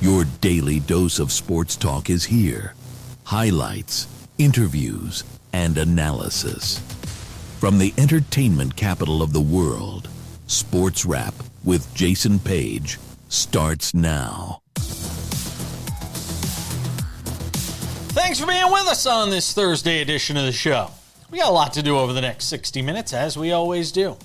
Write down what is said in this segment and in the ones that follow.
Your daily dose of sports talk is here. Highlights, interviews, and analysis. From the entertainment capital of the world, SportsWrap with Jason Page starts now. Thanks for being with us on this Thursday edition of the show. We got a lot to do over the next 60 minutes, as we always do.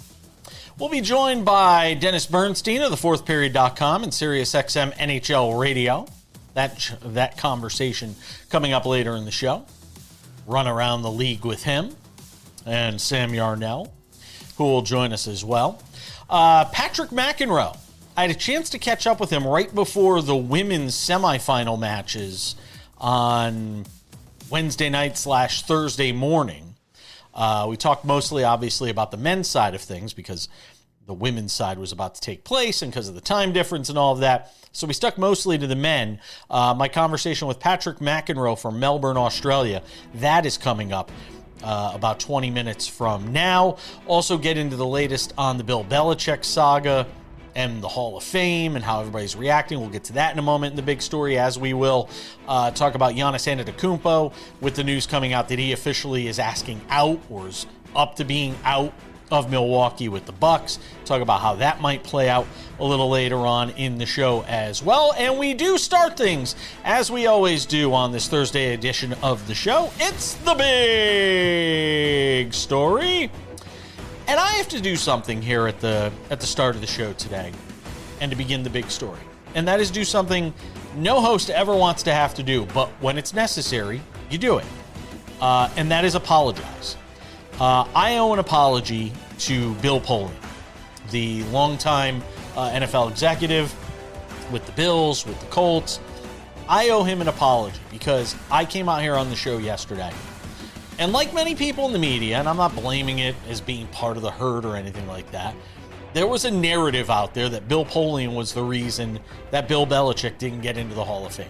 We'll be joined by Dennis Bernstein of thefourthperiod.com and SiriusXM NHL Radio. That conversation coming up later in the show. Run around the league with him and Sam Yarnell, who will join us as well. Patrick McEnroe. I had a chance to catch up with him right before the women's semifinal matches on Wednesday night / Thursday morning. We talked mostly, obviously, about the men's side of things because the women's side was about to take place and because of the time difference and all of that. So we stuck mostly to the men. My conversation with Patrick McEnroe from Melbourne, Australia, that is coming up about 20 minutes from now. Also get into the latest on the Bill Belichick saga and the Hall of Fame and how everybody's reacting. We'll get to that in a moment in the big story, as we will talk about Giannis Antetokounmpo with the news coming out that he officially is asking out or is up to being out of Milwaukee with the Bucks. Talk about how that might play out a little later on in the show as well. And we do start things, as we always do on this Thursday edition of the show. It's the big story. And I have to do something here at the start of the show today and to begin the big story. And that is do something no host ever wants to have to do, but when it's necessary, you do it. And that is apologize. I owe an apology to Bill Polian, the longtime NFL executive with the Bills, with the Colts. I owe him an apology because I came out here on the show yesterday. And like many people in the media, and I'm not blaming it as being part of the herd or anything like that, there was a narrative out there that Bill Polian was the reason that Bill Belichick didn't get into the Hall of Fame.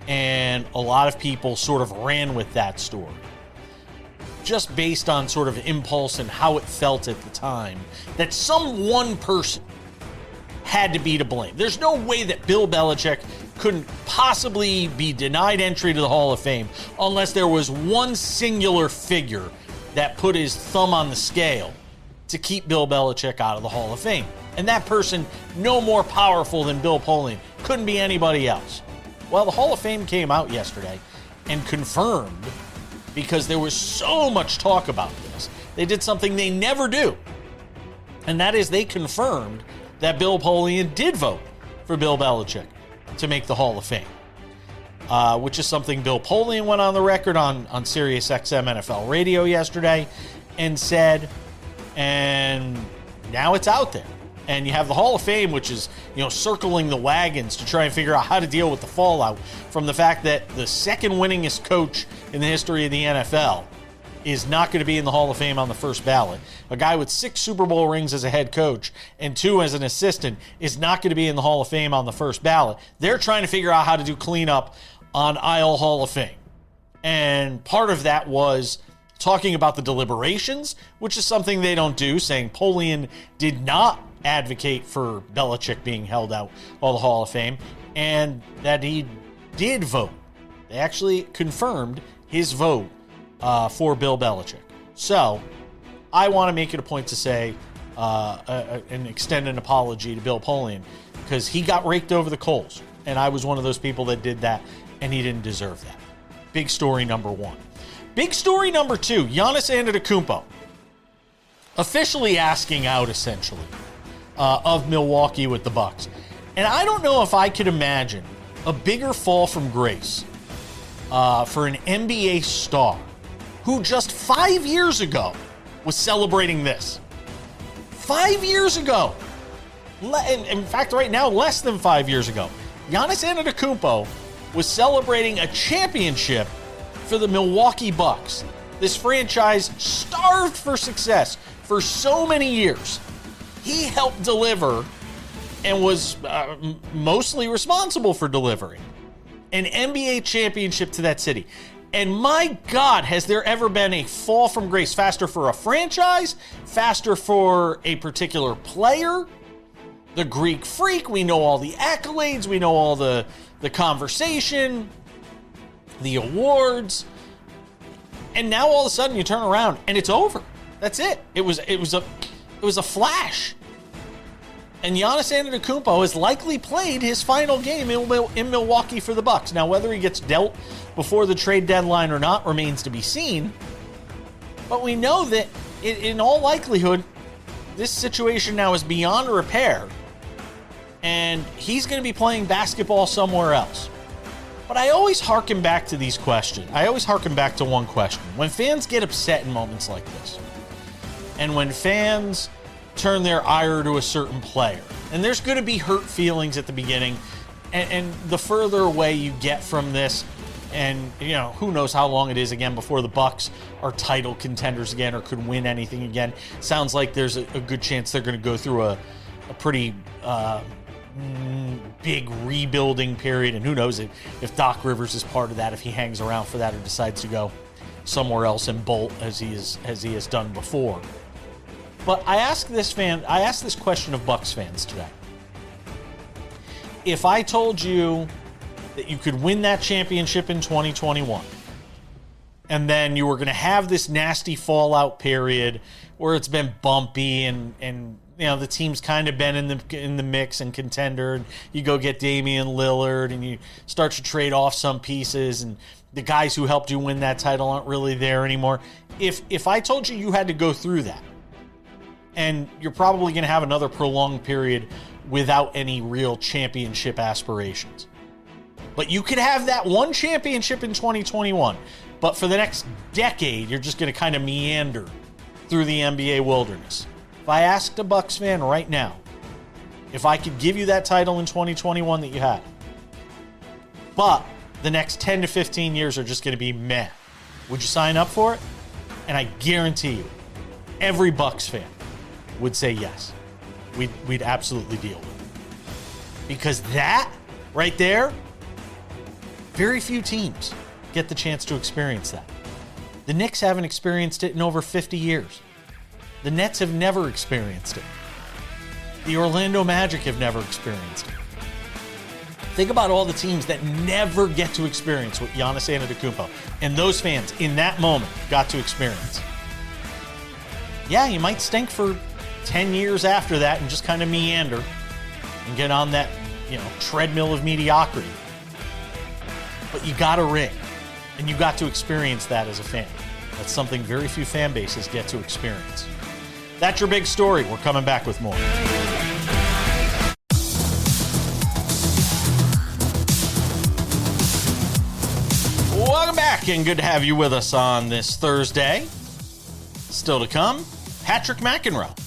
And a lot of people sort of ran with that story, just based on sort of impulse and how it felt at the time, that some one person had to be to blame. There's no way that Bill Belichick couldn't possibly be denied entry to the Hall of Fame unless there was one singular figure that put his thumb on the scale to keep Bill Belichick out of the Hall of Fame. And that person, no more powerful than Bill Polian, couldn't be anybody else. Well, the Hall of Fame came out yesterday and confirmed, because there was so much talk about this, they did something they never do. And that is they confirmed that Bill Polian did vote for Bill Belichick to make the Hall of Fame, which is something Bill Polian went on the record on SiriusXM NFL Radio yesterday and said, and now it's out there. And you have the Hall of Fame, which is, circling the wagons to try and figure out how to deal with the fallout from the fact that the second winningest coach in the history of the NFL is not going to be in the Hall of Fame on the first ballot. A guy with 6 Super Bowl rings as a head coach and 2 as an assistant is not going to be in the Hall of Fame on the first ballot. They're trying to figure out how to do cleanup on aisle Hall of Fame. And part of that was talking about the deliberations, which is something they don't do, saying Polian did not advocate for Belichick being held out of the Hall of Fame, and that he did vote. They actually confirmed his vote for Bill Belichick. So I want to make it a point to say and extend an apology to Bill Polian, because he got raked over the coals, and I was one of those people that did that, and he didn't deserve that. Big story number 1. Big story number 2, Giannis Antetokounmpo officially asking out, essentially, of Milwaukee with the Bucks. And I don't know if I could imagine a bigger fall from grace for an NBA star who just 5 years ago was celebrating this. 5 years ago. In fact, right now, less than 5 years ago. Giannis Antetokounmpo was celebrating a championship for the Milwaukee Bucks. This franchise starved for success for so many years. He helped deliver and was mostly responsible for delivering an NBA championship to that city. And my God, has there ever been a fall from grace faster for a franchise, faster for a particular player? the Greek Freak. We know all the accolades. We know all the conversation, the awards. And now all of a sudden you turn around and it's over. That's it. It was a flash. And Giannis Antetokounmpo has likely played his final game in Milwaukee for the Bucks. Now, whether he gets dealt before the trade deadline or not remains to be seen. But we know that in all likelihood, this situation now is beyond repair. And he's going to be playing basketball somewhere else. But I always harken back to these questions. I always harken back to one question. When fans get upset in moments like this, and when fans turn their ire to a certain player, and there's going to be hurt feelings at the beginning, and the further away you get from this, and who knows how long it is again before the Bucks are title contenders again or could win anything again. Sounds like there's a good chance they're going to go through a pretty big rebuilding period, and who knows if Doc Rivers is part of that, if he hangs around for that or decides to go somewhere else and bolt as he has done before. But I asked this question of Bucks fans today. If I told you that you could win that championship in 2021, and then you were going to have this nasty fallout period where it's been bumpy and the team's kind of been in the mix and contender, and you go get Damian Lillard and you start to trade off some pieces, and the guys who helped you win that title aren't really there anymore. If I told you had to go through that, and you're probably going to have another prolonged period without any real championship aspirations, but you could have that one championship in 2021, but for the next decade, you're just going to kind of meander through the NBA wilderness. If I asked a Bucks fan right now, if I could give you that title in 2021 that you had, but the next 10 to 15 years are just going to be meh, would you sign up for it? And I guarantee you, every Bucks fan would say yes. We'd absolutely deal with it. Because that right there, very few teams get the chance to experience that. The Knicks haven't experienced it in over 50 years. The Nets have never experienced it. The Orlando Magic have never experienced it. Think about all the teams that never get to experience what Giannis Antetokounmpo and those fans in that moment got to experience. Yeah, you might stink for 10 years after that and just kind of meander and get on that, treadmill of mediocrity. But you got a ring, and you got to experience that as a fan. That's something very few fan bases get to experience. That's your big story. We're coming back with more. Welcome back, and good to have you with us on this Thursday. Still to come, Patrick McEnroe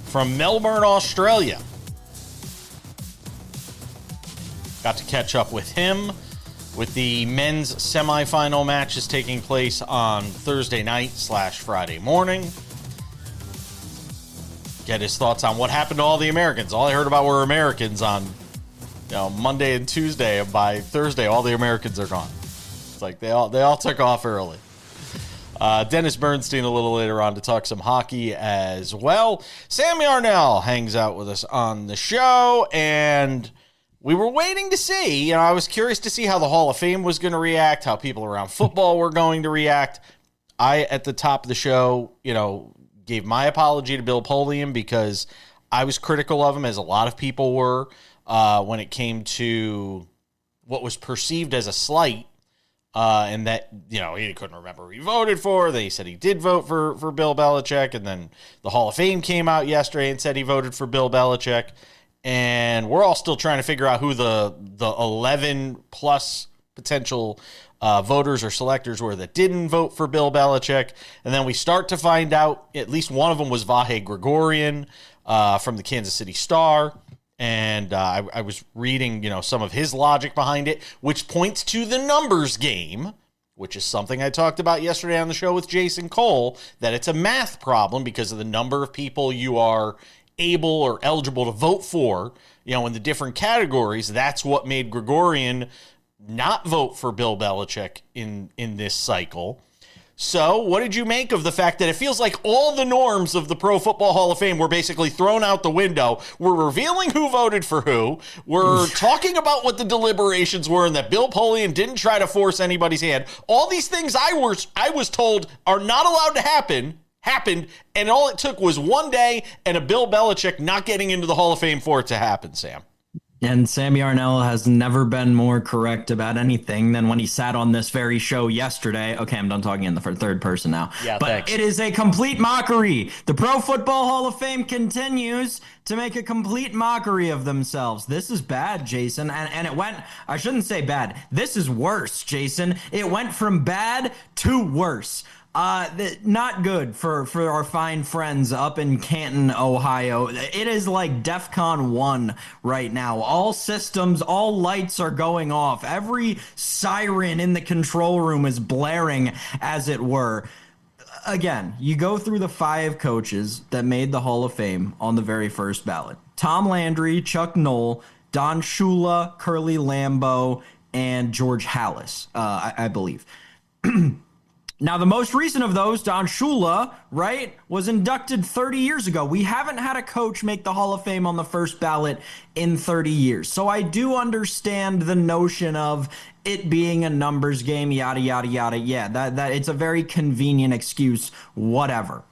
from Melbourne, Australia. Got to catch up with him with the men's semifinal matches taking place on Thursday night / Friday morning. Get his thoughts on what happened to all the Americans. All I heard about were Americans on Monday and Tuesday. And by Thursday, all the Americans are gone. It's like they all took off early. Dennis Bernstein a little later on to talk some hockey as well. Sam Yarnell hangs out with us on the show, and we were waiting to see. I was curious to see how the Hall of Fame was going to react, how people around football were going to react. I, at the top of the show, gave my apology to Bill Polian because I was critical of him, as a lot of people were, when it came to what was perceived as a slight. And that, he couldn't remember who he voted for. They said he did vote for Bill Belichick. And then the Hall of Fame came out yesterday and said he voted for Bill Belichick. And we're all still trying to figure out who the 11 plus potential voters or selectors were that didn't vote for Bill Belichick. And then we start to find out at least one of them was Vahe Gregorian from the Kansas City Star. And I was reading, some of his logic behind it, which points to the numbers game, which is something I talked about yesterday on the show with Jason Cole, that it's a math problem because of the number of people you are able or eligible to vote for, in the different categories. That's what made Gregorian not vote for Bill Belichick in this cycle. So what did you make of the fact that it feels like all the norms of the Pro Football Hall of Fame were basically thrown out the window? We're revealing who voted for who. We're talking about what the deliberations were and that Bill Polian didn't try to force anybody's hand. All these things I was told are not allowed to happen, happened, and all it took was one day and a Bill Belichick not getting into the Hall of Fame for it to happen, Sam. And Sammy Arnell has never been more correct about anything than when he sat on this very show yesterday. Okay, I'm done talking in the third person now. Yeah, but thanks. It is a complete mockery. The Pro Football Hall of Fame continues to make a complete mockery of themselves. This is bad, Jason. And it went, I shouldn't say bad. This is worse, Jason. It went from bad to worse. Not good for our fine friends up in Canton, Ohio. It is like DEFCON 1 right now. All systems, all lights are going off. Every siren in the control room is blaring, as it were. Again, you go through the 5 coaches that made the Hall of Fame on the very first ballot. Tom Landry, Chuck Noll, Don Shula, Curly Lambeau, and George Halas, I believe. Now, the most recent of those, Don Shula, right, was inducted 30 years ago. We haven't had a coach make the Hall of Fame on the first ballot in 30 years. So I do understand the notion of it being a numbers game, yada, yada, yada. Yeah, that it's a very convenient excuse, whatever.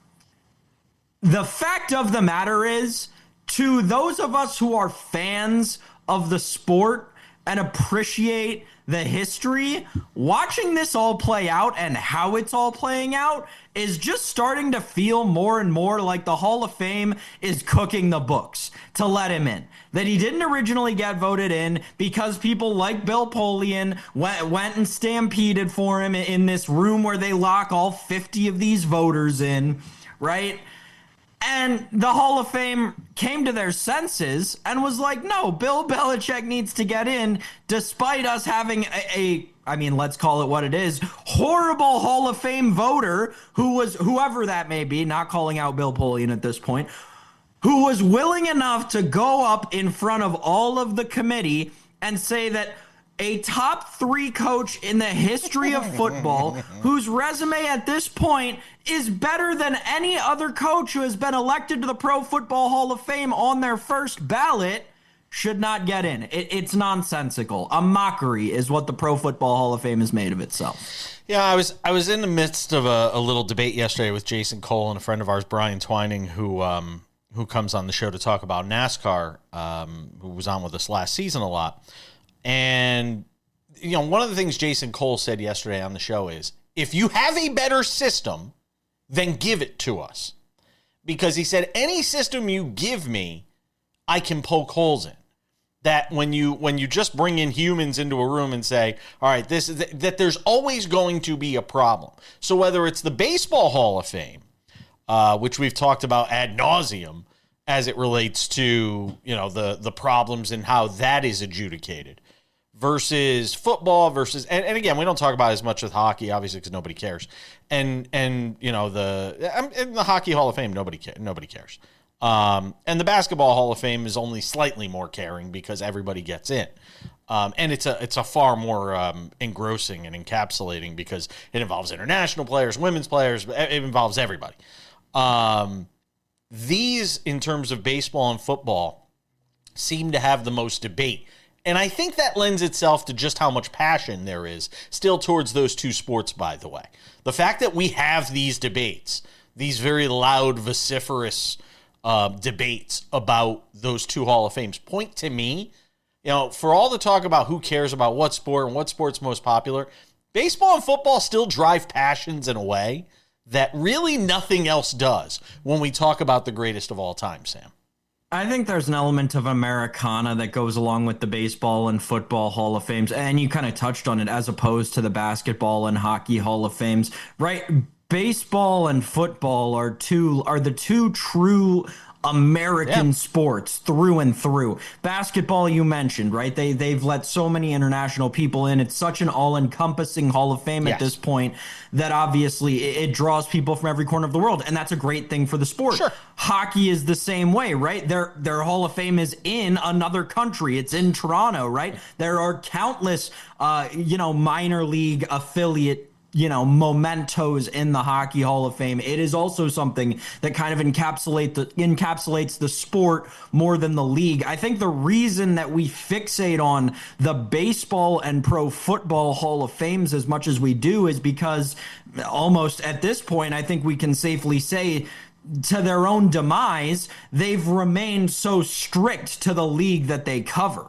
The fact of the matter is, to those of us who are fans of the sport and appreciate the history, watching this all play out and how it's all playing out is just starting to feel more and more like the Hall of Fame is cooking the books to let him in. That he didn't originally get voted in because people like Bill Polian went and stampeded for him in this room where they lock all 50 of these voters in, right? And the Hall of Fame came to their senses and was like, no, Bill Belichick needs to get in, despite us having I mean, let's call it what it is, horrible Hall of Fame voter who was, whoever that may be, not calling out Bill Polian at this point, who was willing enough to go up in front of all of the committee and say that a top 3 coach in the history of football, whose resume at this point is better than any other coach who has been elected to the Pro Football Hall of Fame on their first ballot, should not get in. It's nonsensical. A mockery is what the Pro Football Hall of Fame has made of itself. Yeah, I was in the midst of a little debate yesterday with Jason Cole and a friend of ours, Brian Twining, who comes on the show to talk about NASCAR, who was on with us last season a lot. And, you know, one of the things Jason Cole said yesterday on the show is, if you have a better system, then give it to us. Because he said, any system you give me, I can poke holes in. That when you just bring in humans into a room and say, all right, that there's always going to be a problem. So whether it's the Baseball Hall of Fame, which we've talked about ad nauseum as it relates to, you know, the problems and how that is adjudicated, versus football versus, and again, we don't talk about it as much with hockey, obviously, because nobody cares. And you know, in the Hockey Hall of Fame, nobody cares. And the Basketball Hall of Fame is only slightly more caring because everybody gets in. And it's a far more engrossing and encapsulating because it involves international players, women's players, it involves everybody. These, in terms of baseball and football, seem to have the most debate. And I think that lends itself to just how much passion there is still towards those two sports, by the way. The fact that we have these debates, these very loud, vociferous debates about those two Hall of Fames, point to me, you know, for all the talk about who cares about what sport and what sport's most popular, baseball and football still drive passions in a way that really nothing else does when we talk about the greatest of all time, Sam. I think there's an element of Americana that goes along with the baseball and football Hall of Fames, and you kind of touched on it, as opposed to the basketball and hockey Hall of Fames, right? Baseball and football are the two true American sports through and through. Basketball, you mentioned, right? They've let so many international people in. It's such an all-encompassing Hall of Fame at this point that obviously it draws people from every corner of the world, and that's a great thing for the sport. Sure. Hockey is the same way, right? Their Hall of Fame is in another country. It's in Toronto, right? There are countless minor league affiliate mementos in the Hockey Hall of Fame. It is also something that kind of encapsulates the sport more than the league. I think the reason that we fixate on the baseball and pro football Hall of Fames as much as we do is because almost at this point, I think we can safely say, to their own demise, they've remained so strict to the league that they cover.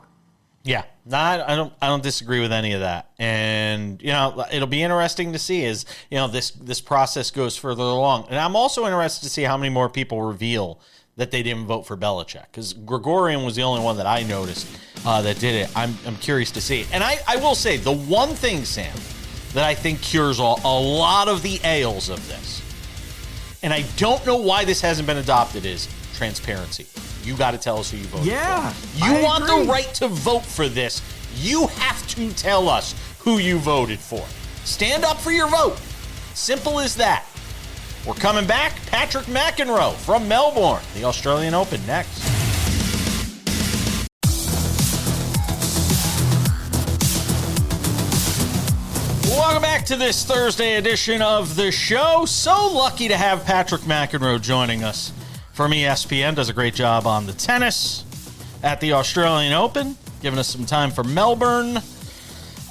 Yeah, I don't disagree with any of that. And, it'll be interesting to see as, this process goes further along. And I'm also interested to see how many more people reveal that they didn't vote for Belichick, because Gregorian was the only one that I noticed that did it. I'm curious to see. And I will say the one thing, Sam, that I think cures a lot of the ails of this, and I don't know why this hasn't been adopted, is transparency. You got to tell us who you voted for. You want the right to vote for this. You have to tell us who you voted for. Stand up for your vote. Simple as that. We're coming back. Patrick McEnroe from Melbourne, the Australian Open, next. Welcome back to this Thursday edition of the show. So lucky to have Patrick McEnroe joining us from ESPN. Does a great job on the tennis at the Australian Open, giving us some time for Melbourne.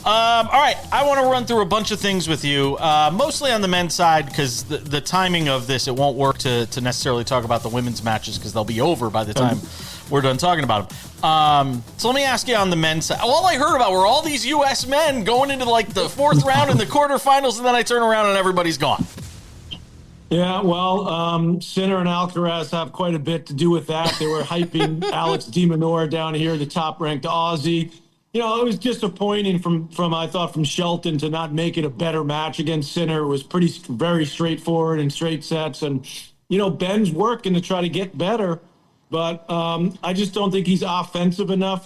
All right, I want to run through a bunch of things with you, mostly on the men's side, because the timing of this, it won't work to necessarily talk about the women's matches, because they'll be over by the time we're done talking about them. So let me ask you on the men's side. All I heard about were all these U.S. men going into the fourth round in the quarterfinals, and then I turn around and everybody's gone. Yeah, well, Sinner and Alcaraz have quite a bit to do with that. They were hyping Alex de Minaur down here, the top-ranked Aussie. It was disappointing from Shelton to not make it a better match against Sinner. It was very straightforward and straight sets. And, Ben's working to try to get better, but I just don't think he's offensive enough,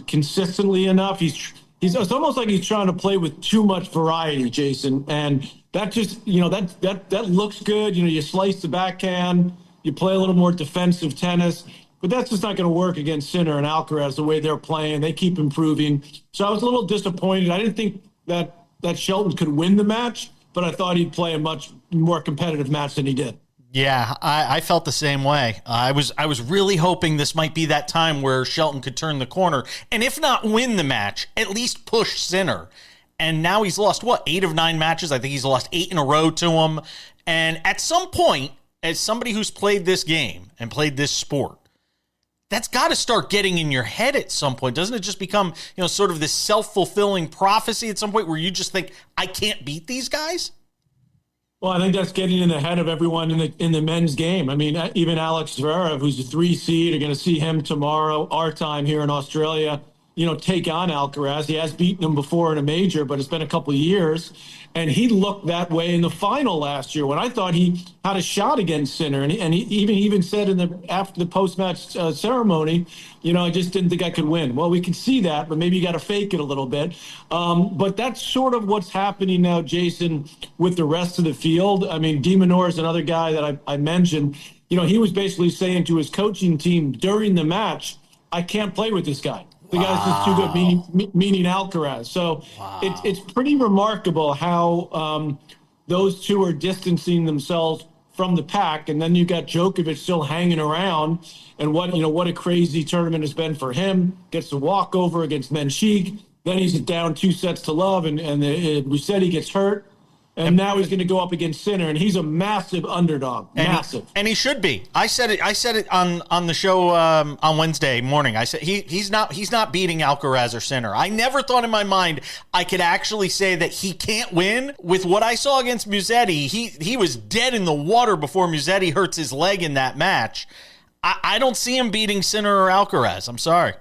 consistently enough. It's almost like he's trying to play with too much variety, Jason. And that just, that looks good. You slice the backhand, you play a little more defensive tennis. But that's just not going to work against Sinner and Alcaraz the way they're playing. They keep improving. So I was a little disappointed. I didn't think that Shelton could win the match, but I thought he'd play a much more competitive match than he did. Yeah, I felt the same way. I was really hoping this might be that time where Shelton could turn the corner, and if not win the match, at least push Sinner. And now he's lost, 8 of 9 matches? I think he's lost 8 in a row to him. And at some point, as somebody who's played this game and played this sport, that's got to start getting in your head at some point. Doesn't it just become, sort of this self-fulfilling prophecy at some point where you just think, I can't beat these guys? Well, I think that's getting in the head of everyone in the men's game. I mean, even Alex Zverev, who's a 3 seed, are going to see him tomorrow, our time here in Australia, take on Alcaraz. He has beaten him before in a major, but it's been a couple of years. And he looked that way in the final last year when I thought he had a shot against Sinner. And he even said after the post-match ceremony, I just didn't think I could win. Well, we can see that, but maybe you got to fake it a little bit. But that's sort of what's happening now, Jason, with the rest of the field. I mean, de Minaur is another guy that I mentioned. He was basically saying to his coaching team during the match, I can't play with this guy. The guy's just too good, meaning Alcaraz. So it's pretty remarkable how those two are distancing themselves from the pack. And then you got Djokovic still hanging around. And what a crazy tournament has been for him. Gets the walkover against Menchik. Then he's down 2 sets to love. And we said he gets hurt. And now he's going to go up against Sinner, and he's a massive underdog. Massive. And he should be. I said it on the show on Wednesday morning. I said he's not beating Alcaraz or Sinner. I never thought in my mind I could actually say that he can't win. With what I saw against Musetti, he was dead in the water before Musetti hurts his leg in that match. I don't see him beating Sinner or Alcaraz. I'm sorry.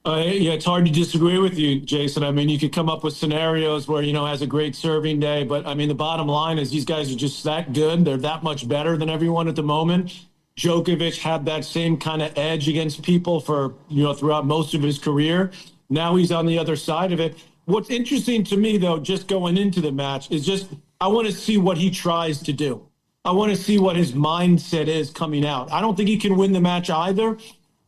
Yeah, it's hard to disagree with you, Jason. I mean, you could come up with scenarios where, has a great serving day. But, I mean, the bottom line is these guys are just that good. They're that much better than everyone at the moment. Djokovic had that same kind of edge against people for, throughout most of his career. Now he's on the other side of it. What's interesting to me, though, just going into the match is just I want to see what he tries to do. I want to see what his mindset is coming out. I don't think he can win the match either.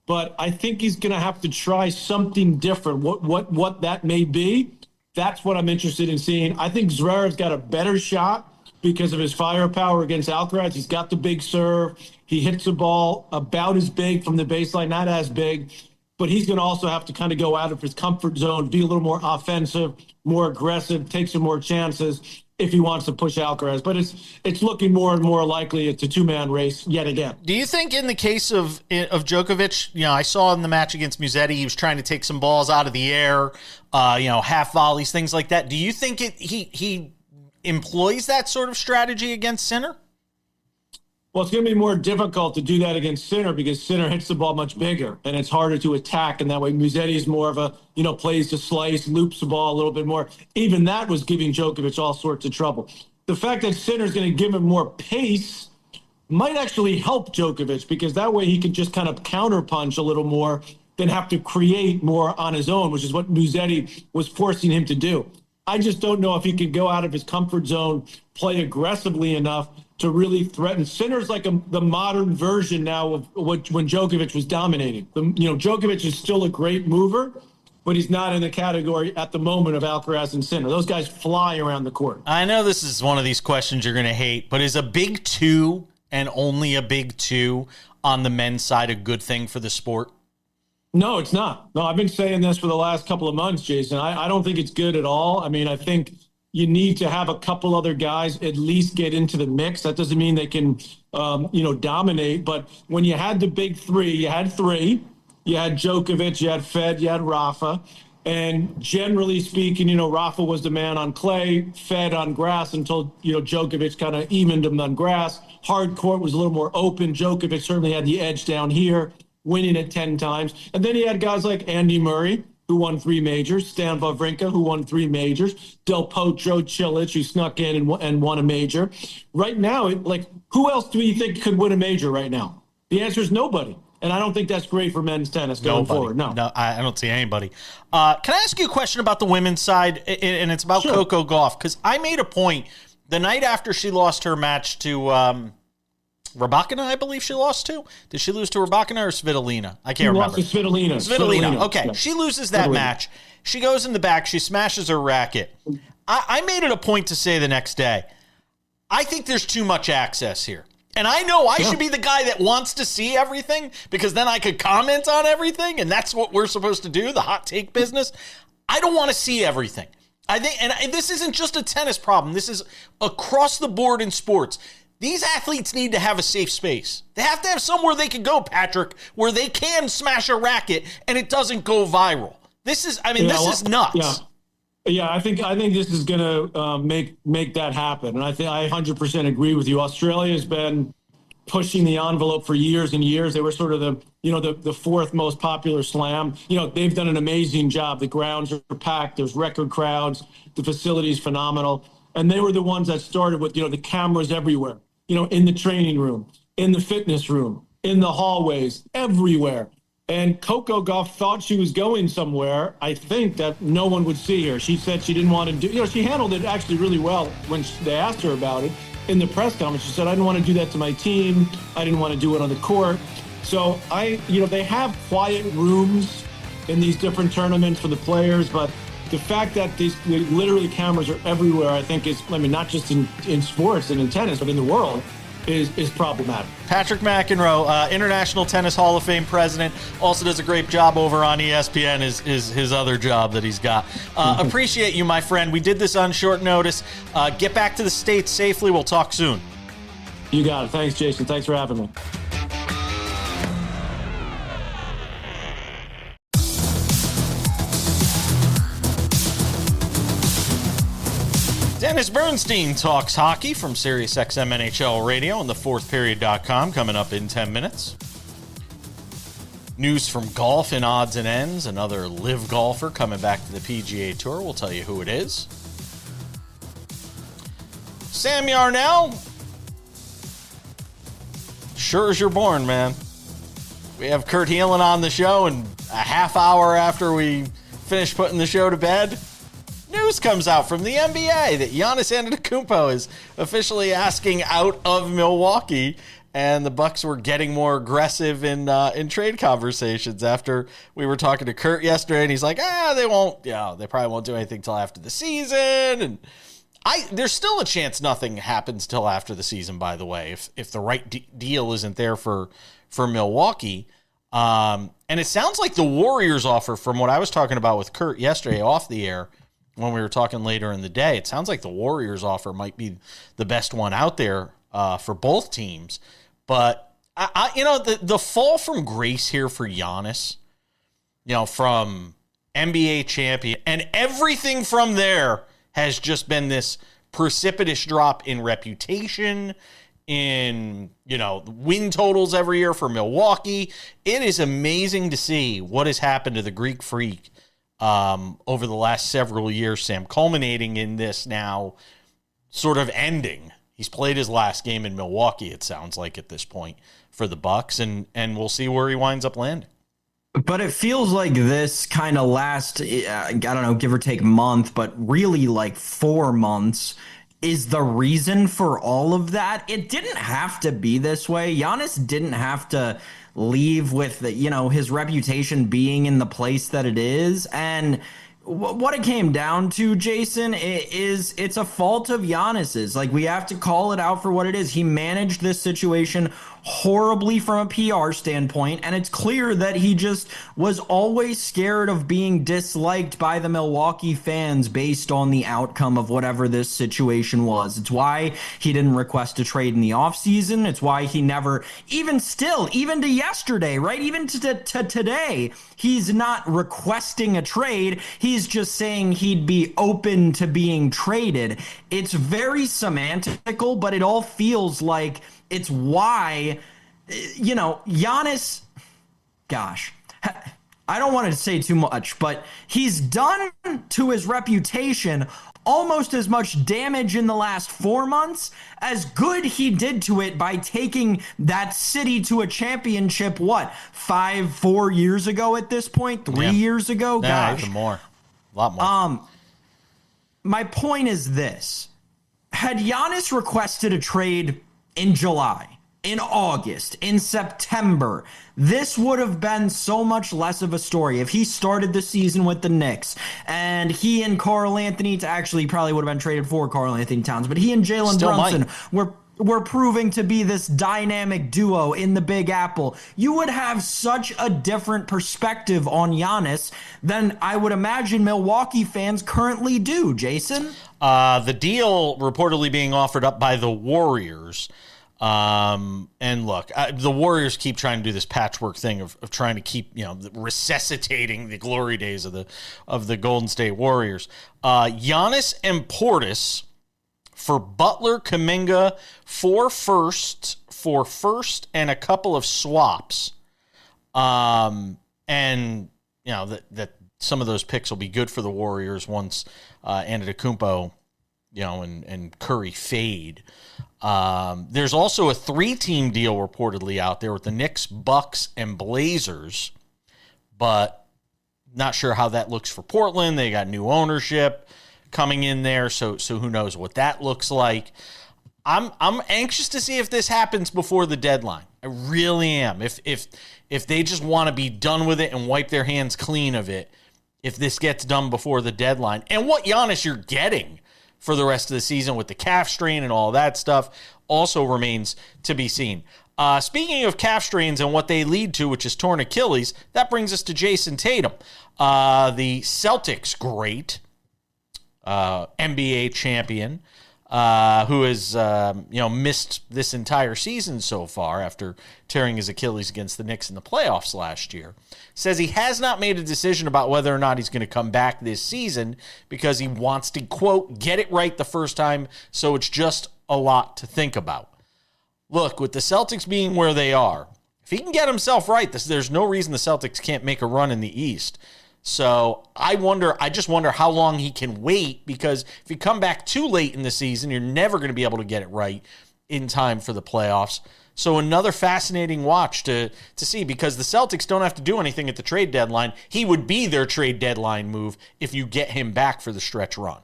But I think he's going to have to try something different. What that may be, That's what I'm interested in seeing. I think Zverev's got a better shot because of his firepower against Alcaraz. He's got the big serve. He hits the ball about as big from the baseline, not as big, but he's going to also have to kind of go out of his comfort zone, be a little more offensive, more aggressive, take some more chances if he wants to push Alcaraz. But it's looking more and more likely it's a two-man race yet again. Do you think in the case of Djokovic, I saw in the match against Musetti, he was trying to take some balls out of the air, half volleys, things like that. Do you think he employs that sort of strategy against Sinner? Well, it's going to be more difficult to do that against Sinner because Sinner hits the ball much bigger and it's harder to attack. And that way Musetti is more of a, plays to slice, loops the ball a little bit more. Even that was giving Djokovic all sorts of trouble. The fact that Sinner's going to give him more pace might actually help Djokovic because that way he can just kind of counterpunch a little more than have to create more on his own, which is what Musetti was forcing him to do. I just don't know if he can go out of his comfort zone, play aggressively enough to really threaten. Sinner's like the modern version now of when Djokovic was dominating. Djokovic is still a great mover, but he's not in the category at the moment of Alcaraz and Sinner. Those guys fly around the court. I know this is one of these questions you're going to hate, but is a big two and only a big two on the men's side a good thing for the sport? No, it's not. No, I've been saying this for the last couple of months, Jason. I don't think it's good at all. I mean, I think you need to have a couple other guys at least get into the mix. That doesn't mean they can, dominate. But when you had the big three, you had three. You had Djokovic, you had Fed, you had Rafa. And generally speaking, Rafa was the man on clay, Fed on grass until, Djokovic kind of evened him on grass. Hard court was a little more open. Djokovic certainly had the edge down here, winning it 10 times. And then he had guys like Andy Murray, who won 3 majors, Stan Wawrinka, who won 3 majors, Del Potro, Cilic, who snuck in and won a major. Right now, who else do you think could win a major right now? The answer is nobody. And I don't think that's great for men's tennis going forward. No, I don't see anybody. Can I ask you a question about the women's side? And it's about Coco Gauff, because I made a point the night after she lost her match to Rybakina, I believe she lost to. Did she lose to Rybakina or Svitolina? I can't remember. Lost to Svitolina. Svitolina. Okay, yeah. She loses that match. She goes in the back. She smashes her racket. I made it a point to say the next day, I think there's too much access here. And I know I should be the guy that wants to see everything because then I could comment on everything, and that's what we're supposed to do, the hot take business. I don't want to see everything. I think, and this isn't just a tennis problem. This is across the board in sports. These athletes need to have a safe space. They have to have somewhere they can go, Patrick, where they can smash a racket and it doesn't go viral. This is nuts. Yeah, I think this is going to make that happen. And I 100% agree with you. Australia has been pushing the envelope for years and years. They were sort of the fourth most popular slam. They've done an amazing job. The grounds are packed. There's record crowds. The facility is phenomenal. And they were the ones that started with, the cameras everywhere, in the training room, in the fitness room, in the hallways, everywhere. And Coco Gauff thought she was going somewhere, I think, that no one would see her. She said she didn't want to do, she handled it actually really well when they asked her about it in the press conference. She said, I didn't want to do that to my team. I didn't want to do it on the court. So they have quiet rooms in these different tournaments for the players, but the fact that these literally cameras are everywhere, I think is, not just in sports and in tennis, but in the world, is problematic. Patrick McEnroe, International Tennis Hall of Fame president, also does a great job over on ESPN, is his other job that he's got. Appreciate you, my friend. We did this on short notice. Get back to the States safely. We'll talk soon. You got it. Thanks, Jason. Thanks for having me. Dennis Bernstein talks hockey from SiriusXM NHL Radio on the fourthperiod.com coming up in 10 minutes. News from golf in odds and ends. Another live golfer coming back to the PGA Tour. We'll tell you who it is. Sam Yarnell. Sure as you're born, man. We have Kurt Heelan on the show, and a half hour after we finish putting the show to bed, news comes out from the NBA that Giannis Antetokounmpo is officially asking out of Milwaukee and the Bucks were getting more aggressive in trade conversations. After we were talking to Kurt yesterday, and he's like, they won't, they probably won't do anything till after the season. And there's still a chance nothing happens till after the season, by the way, if the right deal isn't there for Milwaukee. And it sounds like the Warriors offer, from what I was talking about with Kurt yesterday off the air when we were talking later in the day, it sounds like the Warriors offer might be the best one out there for both teams. But, the fall from grace here for Giannis, from NBA champion, and everything from there has just been this precipitous drop in reputation, in, win totals every year for Milwaukee. It is amazing to see what has happened to the Greek Freak over the last several years, Sam, culminating in this now sort of ending. He's played his last game in Milwaukee, it sounds like, at this point for the Bucks, and we'll see where he winds up landing. But it feels like this kind of last, I don't know, give or take month, but really like 4 months is the reason for all of that. It didn't have to be this way. Giannis didn't have to leave with, his reputation being in the place that it is. And what it came down to, Jason, it's a fault of Giannis's. Like, we have to call it out for what it is. He managed this situation horribly from a PR standpoint, and it's clear that he just was always scared of being disliked by the Milwaukee fans based on the outcome of whatever this situation was. It's why he didn't request a trade in the offseason. It's why he never, even to yesterday, right? Even to today, he's not requesting a trade. He's just saying he'd be open to being traded. It's very semantical, but it all feels like it's why, Giannis, gosh, I don't want to say too much, but he's done to his reputation almost as much damage in the last 4 months as good he did to it by taking that city to a championship, 4 years ago at this point? 3 years ago? Gosh. Even more. A lot more. My point is this. Had Giannis requested a trade in July, in August, in September, this would have been so much less of a story. If he started the season with the Knicks and he and Karl Anthony, actually probably would have been traded for Karl Anthony Towns, but he and Jalen Brunson were proving to be this dynamic duo in the Big Apple, you would have such a different perspective on Giannis than I would imagine Milwaukee fans currently do, Jason. The deal reportedly being offered up by the Warriors. And look, the Warriors keep trying to do this patchwork thing of trying to keep, resuscitating the glory days of the Golden State Warriors. Giannis and Portis for Butler, Kuminga, for first, and a couple of swaps. And that some of those picks will be good for the Warriors once Antetokounmpo, and Curry fade. There's also a 3-team deal reportedly out there with the Knicks, Bucks, and Blazers, but not sure how that looks for Portland. They got new ownership coming in there, so who knows what that looks like. I'm anxious to see if this happens before the deadline. I really am. If they just want to be done with it and wipe their hands clean of it, if this gets done before the deadline, and what Giannis you're getting for the rest of the season with the calf strain and all that stuff also remains to be seen. Speaking of calf strains and what they lead to, which is torn Achilles, that brings us to Jason Tatum, the Celtics great, NBA champion, who has missed this entire season so far after tearing his Achilles against the Knicks in the playoffs last year, says he has not made a decision about whether or not he's going to come back this season because he wants to, quote, get it right the first time, so it's just a lot to think about. Look, with the Celtics being where they are, if he can get himself right, there's no reason the Celtics can't make a run in the East. So I just wonder how long he can wait, because if you come back too late in the season, you're never going to be able to get it right in time for the playoffs. So another fascinating watch to see, because the Celtics don't have to do anything at the trade deadline. He would be their trade deadline move if you get him back for the stretch run.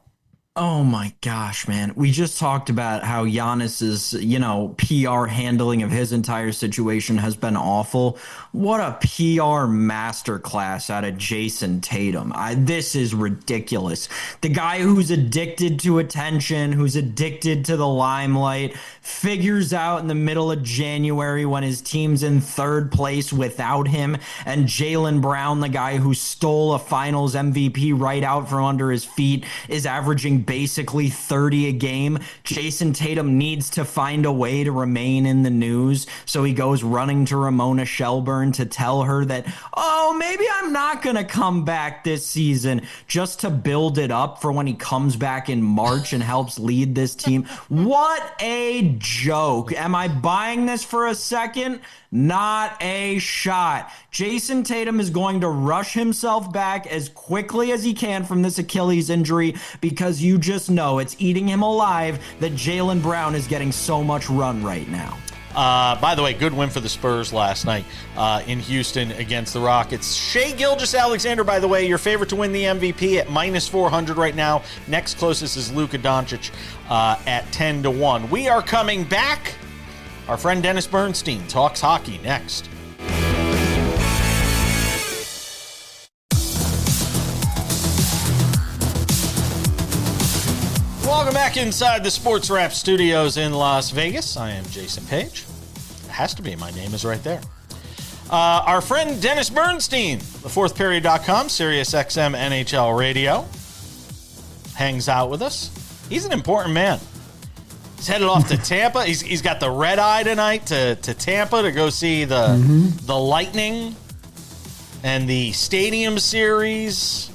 Oh my gosh, man. We just talked about how Giannis's, PR handling of his entire situation has been awful. What a PR masterclass out of Jason Tatum. This is ridiculous. The guy who's addicted to attention, who's addicted to the limelight, figures out in the middle of January when his team's in third place without him, and Jaylen Brown, the guy who stole a finals MVP right out from under his feet, is averaging basically 30 a game. Jason Tatum needs to find a way to remain in the news, so he goes running to Ramona Shelburne to tell her that, oh, maybe I'm not going to come back this season, just to build it up for when he comes back in March and helps lead this team. What a joke. Am I buying this for a second? Not a shot. Jason Tatum is going to rush himself back as quickly as he can from this Achilles injury, because you just know it's eating him alive that Jaylen Brown is getting so much run right now. By the way, good win for the Spurs last night in Houston against the Rockets. Shai Gilgeous-Alexander, by the way, your favorite to win the MVP at minus 400 right now. Next closest is Luka Doncic at 10-1. We are coming back. Our friend Dennis Bernstein talks hockey next. Welcome back inside the SportsWrap studios in Las Vegas. I am Jason Page. It has to be. My name is right there. Our friend Dennis Bernstein, thefourthperiod.com, SiriusXM NHL Radio, hangs out with us. He's an important man. He's headed off to Tampa. He's got the red eye tonight to Tampa to go see the Lightning and the Stadium Series.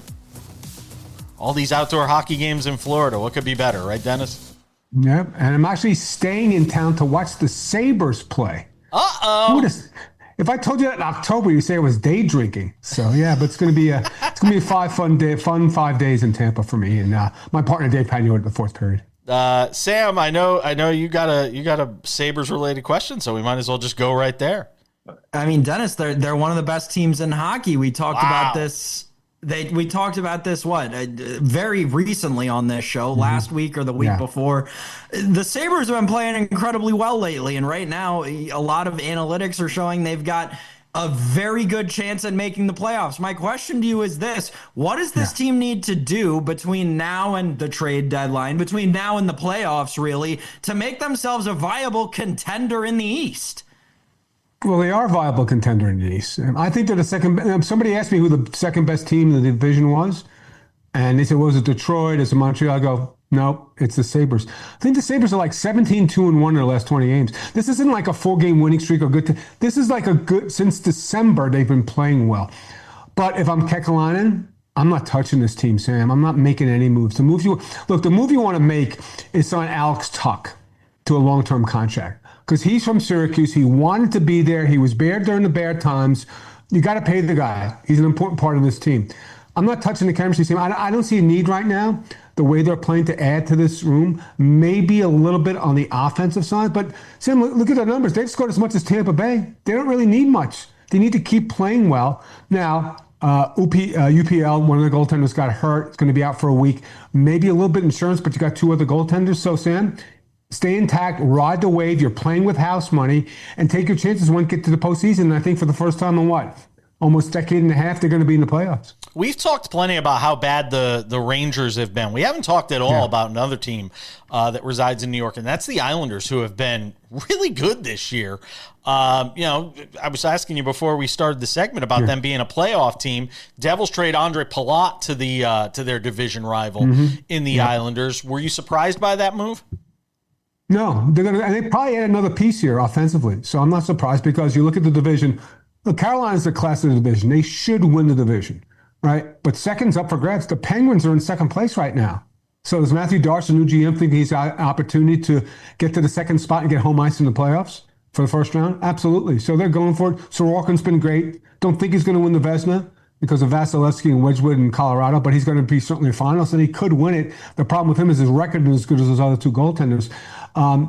All these outdoor hockey games in Florida. What could be better, right, Dennis? Yep, and I'm actually staying in town to watch the Sabres play. Uh-oh. If I told you that in October, you'd say I was day drinking. So yeah, but it's going to be a 5 days in Tampa for me, and my partner Dave Pagno at the fourth period. Sam, I know you got a Sabres related question, so we might as well just go right there. I mean, Dennis, they're one of the best teams in hockey. We talked about this. We talked about this very recently on this show, last week or the week before. The Sabres have been playing incredibly well lately, and right now a lot of analytics are showing they've got a very good chance at making the playoffs. My question to you is this: what does this team need to do between now and the trade deadline, between now and the playoffs, really, to make themselves a viable contender in the East? Well, they are a viable contender in the East. I think they're the second. Somebody asked me who the second best team in the division was, and they said, "Was it Detroit? Is it Montreal?" I go, "No, it's the Sabres." I think the Sabres are like 17-2-1 in their last 20 games. This isn't like a 4-game winning streak or good. This is like a good, since December they've been playing well. But if I'm Kekalainen, I'm not touching this team, Sam. I'm not making any moves. The move you want to make is sign Alex Tuck to a long-term contract. Because he's from Syracuse. He wanted to be there. He was bad during the bad times. You got to pay the guy. He's an important part of this team. I'm not touching the chemistry team. I don't see a need right now, the way they're playing, to add to this room. Maybe a little bit on the offensive side. But, Sam, look at the numbers. They've scored as much as Tampa Bay. They don't really need much. They need to keep playing well. Now, UPL, one of the goaltenders got hurt. It's going to be out for a week. Maybe a little bit insurance, but you got two other goaltenders. So, Sam, stay intact, ride the wave. You're playing with house money, and take your chances when you get to the postseason. And I think for the first time in almost a decade and a half, they're going to be in the playoffs. We've talked plenty about how bad the Rangers have been. We haven't talked at all about another team that resides in New York, and that's the Islanders, who have been really good this year. I was asking you before we started the segment about them being a playoff team. Devils trade Andre Palat to their division rival in the Islanders. Were you surprised by that move? No, and they probably add another piece here offensively. So I'm not surprised, because you look at the division. Look, Carolina's the class of the division. They should win the division, right? But second's up for grabs. The Penguins are in second place right now. So does Matthew Darche, the new GM, think he's got an opportunity to get to the second spot and get home ice in the playoffs for the first round? Absolutely. So they're going for it. Sorokin's been great. Don't think he's going to win the Vezina because of Vasilevsky and Wedgwood in Colorado, but he's going to be certainly a finalist, and he could win it. The problem with him is his record is as good as those other two goaltenders.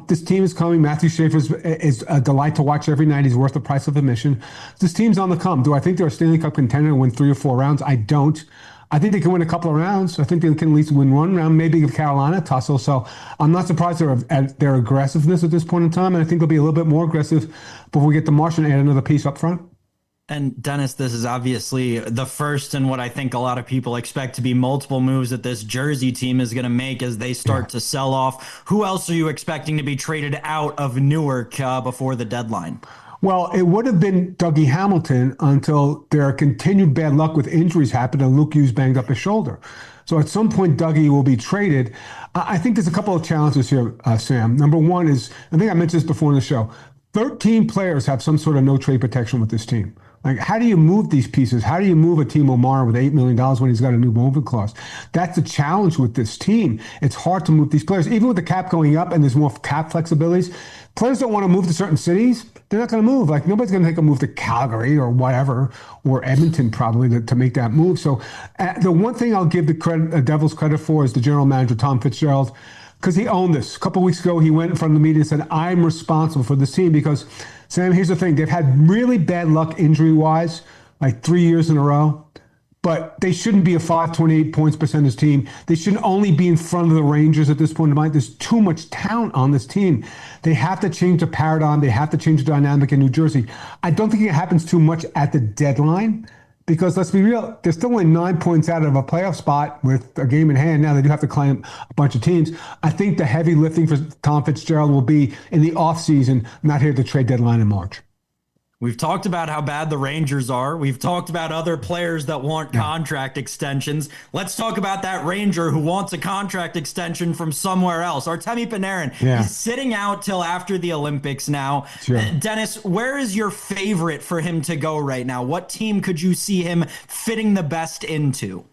This team is coming. Matthew Schaefer is a delight to watch every night. He's worth the price of admission. This team's on the come. Do I think they're a Stanley Cup contender and win 3 or 4 rounds? I don't. I think they can win a couple of rounds. I think they can at least win one round, maybe give Carolina a tussle. So I'm not surprised at their aggressiveness at this point in time. And I think they'll be a little bit more aggressive before we get to March and add another piece up front. And Dennis, this is obviously the first and what I think a lot of people expect to be multiple moves that this Jersey team is going to make as they start to sell off. Who else are you expecting to be traded out of Newark before the deadline? Well, it would have been Dougie Hamilton until their continued bad luck with injuries happened and Luke Hughes banged up his shoulder. So at some point, Dougie will be traded. I think there's a couple of challenges here, Sam. Number one is, I think I mentioned this before in the show, 13 players have some sort of no trade protection with this team. Like, how do you move these pieces? How do you move a Timo Mara with $8 million when he's got a new movement clause? That's the challenge with this team. It's hard to move these players. Even with the cap going up and there's more cap flexibilities, players don't want to move to certain cities. They're not going to move. Like, nobody's going to take a move to Calgary or whatever, or Edmonton probably to make that move. So the one thing I'll give the Devils credit for is the general manager, Tom Fitzgerald, because he owned this. A couple of weeks ago, he went in front of the media and said, I'm responsible for this team because, Sam, here's the thing. They've had really bad luck injury-wise, like 3 years in a row, but they shouldn't be a 528 points percentage team. They shouldn't only be in front of the Rangers at this point in time. There's too much talent on this team. They have to change the paradigm. They have to change the dynamic in New Jersey. I don't think it happens too much at the deadline because, let's be real, they're still only 9 points out of a playoff spot with a game in hand. Now they do have to climb a bunch of teams. I think the heavy lifting for Tom Fitzgerald will be in the offseason, not here at the trade deadline in March. We've talked about how bad the Rangers are. We've talked about other players that want contract extensions. Let's talk about that Ranger who wants a contract extension from somewhere else. Artemi Panarin, he's sitting out till after the Olympics now. Sure. Dennis, where is your favorite for him to go right now? What team could you see him fitting the best into? You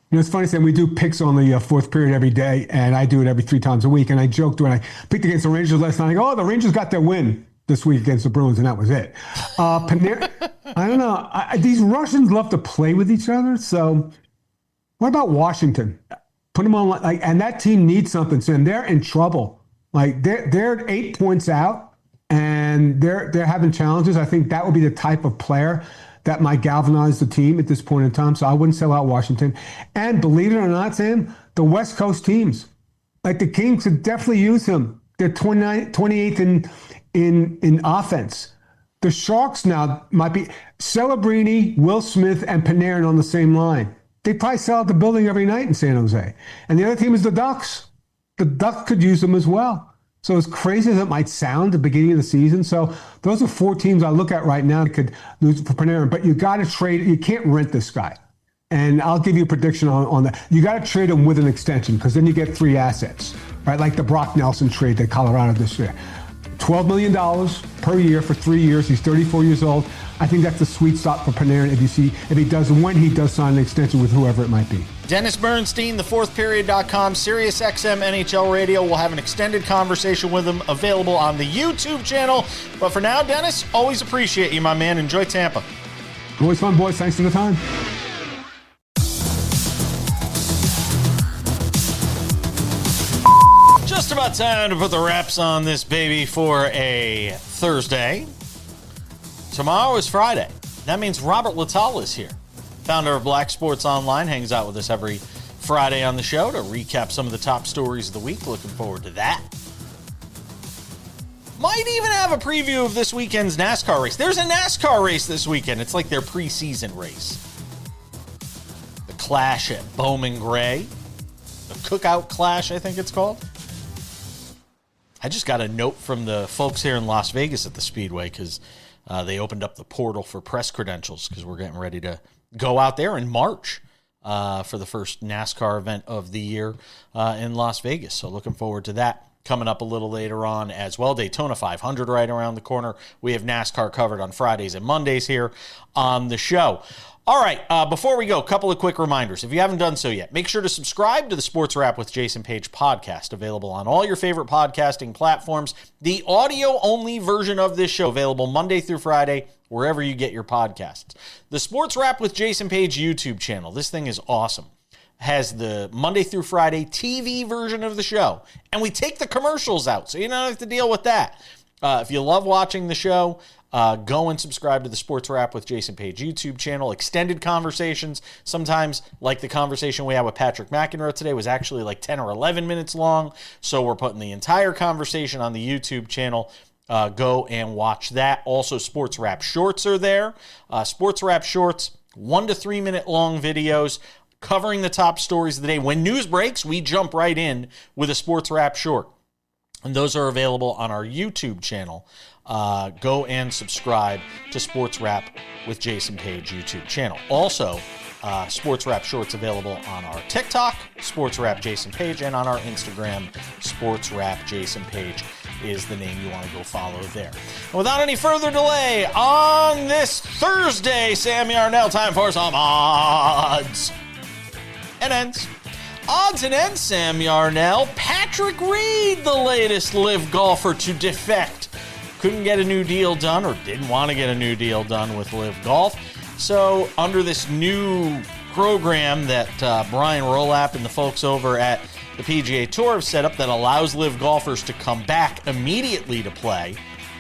know, it's funny, Sam, we do picks on the fourth period every day, and I do it every 3 times a week. And I joked when I picked against the Rangers last night, I go, the Rangers got their win this week against the Bruins, and that was it. Panarin, I don't know. These Russians love to play with each other. So what about Washington? Put them on, and that team needs something, Sam. They're in trouble. Like, they're 8 points out, and they're having challenges. I think that would be the type of player that might galvanize the team at this point in time. So I wouldn't sell out Washington. And believe it or not, Sam, the West Coast teams, like the Kings, could definitely use him. They're 28th in offense. The Sharks now might be Celebrini, Will Smith, and Panarin on the same line. They probably sell out the building every night in San Jose. And the other team is the Ducks. The Ducks could use them as well. So as crazy as it might sound at the beginning of the season, so those are 4 teams I look at right now that could lose for Panarin. But you got to trade. You can't rent this guy. And I'll give you a prediction on that. You got to trade him with an extension because then you get 3 assets, right? Like the Brock Nelson trade that Colorado this year. $12 million per year for 3 years. He's 34 years old. I think that's the sweet spot for Panarin when he does sign an extension with whoever it might be. Dennis Bernstein, thefourthperiod.com, SiriusXM NHL Radio. We'll have an extended conversation with him available on the YouTube channel. But for now, Dennis, always appreciate you, my man. Enjoy Tampa. Always fun, boys. Thanks for the time. Just about time to put the wraps on this baby for a Thursday. Tomorrow is Friday. That means Robert Littal is here. Founder of Black Sports Online, hangs out with us every Friday on the show to recap some of the top stories of the week. Looking forward to that. Might even have a preview of this weekend's NASCAR race. There's a NASCAR race this weekend. It's like their preseason race. The Clash at Bowman Gray. The Cookout Clash, I think it's called. I just got a note from the folks here in Las Vegas at the Speedway because they opened up the portal for press credentials because we're getting ready to go out there in March for the first NASCAR event of the year in Las Vegas. So looking forward to that coming up a little later on as well. Daytona 500 right around the corner. We have NASCAR covered on Fridays and Mondays here on the show. All right, before we go, a couple of quick reminders. If you haven't done so yet, make sure to subscribe to the Sports Wrap with Jason Page podcast, available on all your favorite podcasting platforms. The audio-only version of this show, available Monday through Friday, wherever you get your podcasts. The Sports Wrap with Jason Page YouTube channel, this thing is awesome, has the Monday through Friday TV version of the show, and we take the commercials out, so you don't have to deal with that. If you love watching the show, Go and subscribe to the Sports Wrap with Jason Page YouTube channel. Extended conversations, sometimes like the conversation we had with Patrick McEnroe today was actually like 10 or 11 minutes long. So we're putting the entire conversation on the YouTube channel. Go and watch that. Also, Sports Wrap Shorts are there. Sports Wrap Shorts, 1 to 3 minute long videos covering the top stories of the day. When news breaks, we jump right in with a Sports Wrap Short. And those are available on our YouTube channel. Go and subscribe to Sports Wrap with Jason Page YouTube channel. Also, Sports Wrap Shorts available on our TikTok, Sports Wrap Jason Page, and on our Instagram, Sports Wrap Jason Page is the name you want to go follow there. And without any further delay, on this Thursday, Sam Yarnell, time for some odds and ends. Odds and ends, Sam Yarnell. Patrick Reed, the latest live golfer to defect. Couldn't get a new deal done, or didn't want to get a new deal done with live golf. So under this new program that Brian Rolapp and the folks over at the PGA Tour have set up that allows live golfers to come back immediately to play,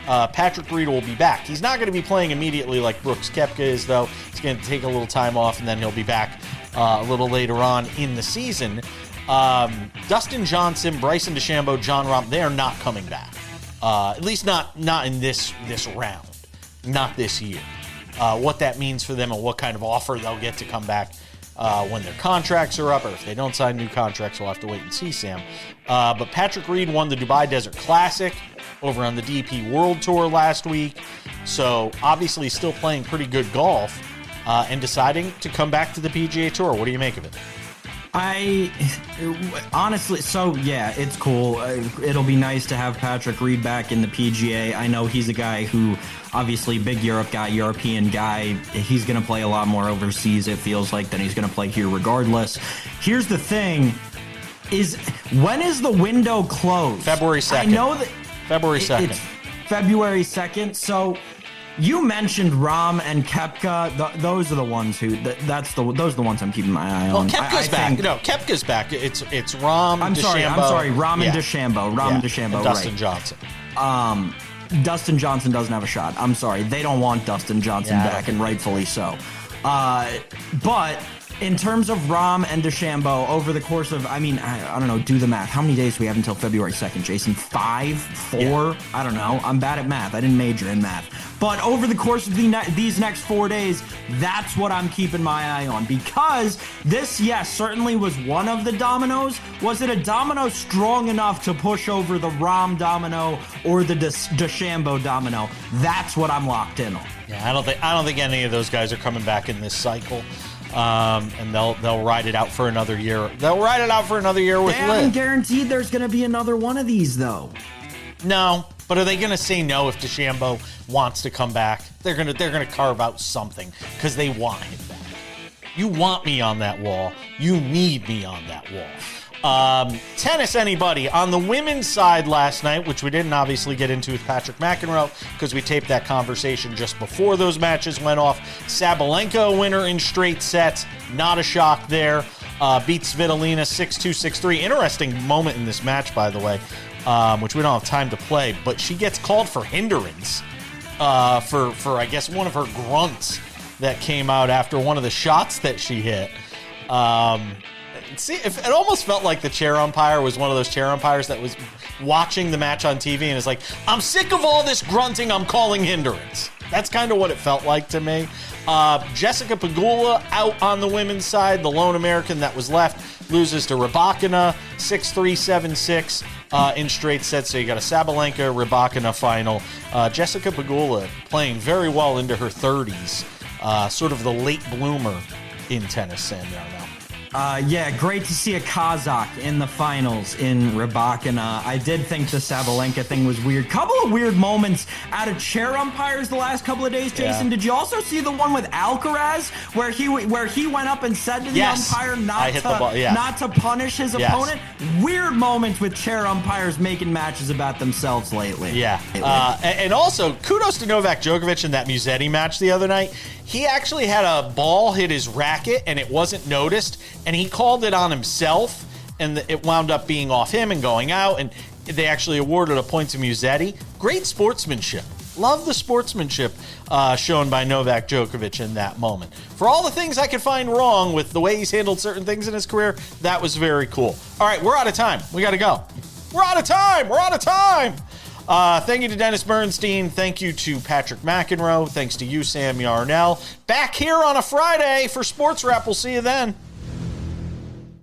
Patrick Reed will be back. He's not going to be playing immediately like Brooks Koepka is, though. He's going to take a little time off, and then he'll be back a little later on in the season. Dustin Johnson, Bryson DeChambeau, Jon Rahm, they are not coming back. At least not in this round, not this year. What that means for them and what kind of offer they'll get to come back when their contracts are up, or if they don't sign new contracts, we'll have to wait and see, Sam. But Patrick Reed won the Dubai Desert Classic over on the DP World Tour last week, so obviously still playing pretty good golf and deciding to come back to the PGA Tour. What do you make of it? I honestly, so yeah, it's cool. It'll be nice to have Patrick Reed back in the PGA. I know he's a guy who, obviously, big Europe guy, European guy. He's going to play a lot more overseas, it feels like, than he's going to play here regardless. Here's the thing, when is the window closed? February 2nd. I know that February 2nd. It's February 2nd, so you mentioned Rahm and Koepka. Those are the ones who. Those are the ones I'm keeping my eye on. Well, Koepka's back. No, Koepka's back. It's Rahm. I'm sorry. Rahm and DeChambeau. And Dustin Johnson. Dustin Johnson doesn't have a shot. I'm sorry. They don't want Dustin Johnson back, and rightfully so. But in terms of Rahm and DeChambeau, over the course of, I don't know, do the math. How many days do we have until February 2nd, Jason? 5? 4? Yeah. I don't know. I'm bad at math. I didn't major in math. But over the course of these next 4 days, that's what I'm keeping my eye on. Because this, yes, certainly was one of the dominoes. Was it a domino strong enough to push over the Rahm domino or the DeChambeau domino? That's what I'm locked in on. Yeah, I don't think any of those guys are coming back in this cycle. And they'll ride it out for another year. They'll ride it out for another year with Liv. They haven't guaranteed there's going to be another one of these, though. No, but are they going to say no if DeChambeau wants to come back? They're gonna carve out something because they want him back. You want me on that wall. You need me on that wall. Tennis, anybody? On the women's side last night, which we didn't obviously get into with Patrick McEnroe because we taped that conversation just before those matches went off. Sabalenka, winner in straight sets. Not a shock there. Beats Svitolina 6-2, 6-3. Interesting moment in this match, by the way, which we don't have time to play, but she gets called for hindrance for I guess, one of her grunts that came out after one of the shots that she hit. See, it almost felt like the chair umpire was one of those chair umpires that was watching the match on TV and is like, I'm sick of all this grunting, I'm calling hindrance. That's kind of what it felt like to me. Jessica Pegula out on the women's side. The lone American that was left loses to Rybakina 6-3, 7-6 in straight sets. So you got a Sabalenka, Rybakina final. Jessica Pegula playing very well into her 30s. Sort of the late bloomer in tennis, Sam Yarnell. Yeah, great to see a Kazakh in the finals in Rybakina. I did think the Sabalenka thing was weird. Couple of weird moments out of chair umpires the last couple of days, Jason. Yeah. Did you also see the one with Alcaraz where he went up and said to the umpire not to punish his opponent? Weird moments with chair umpires making matches about themselves lately. Yeah. And also, kudos to Novak Djokovic in that Musetti match the other night. He actually had a ball hit his racket and it wasn't noticed, and he called it on himself, and it wound up being off him and going out, and they actually awarded a point to Musetti. Great sportsmanship Love the sportsmanship shown by Novak Djokovic in that moment. For all the things I could find wrong with the way he's handled certain things in his career, that was very cool. All right, we're out of time. We got to go. We're out of time. Thank you to Dennis Bernstein. Thank you to Patrick McEnroe. Thanks to you, Sam Yarnell. Back here on a Friday for Sports Wrap. We'll see you then.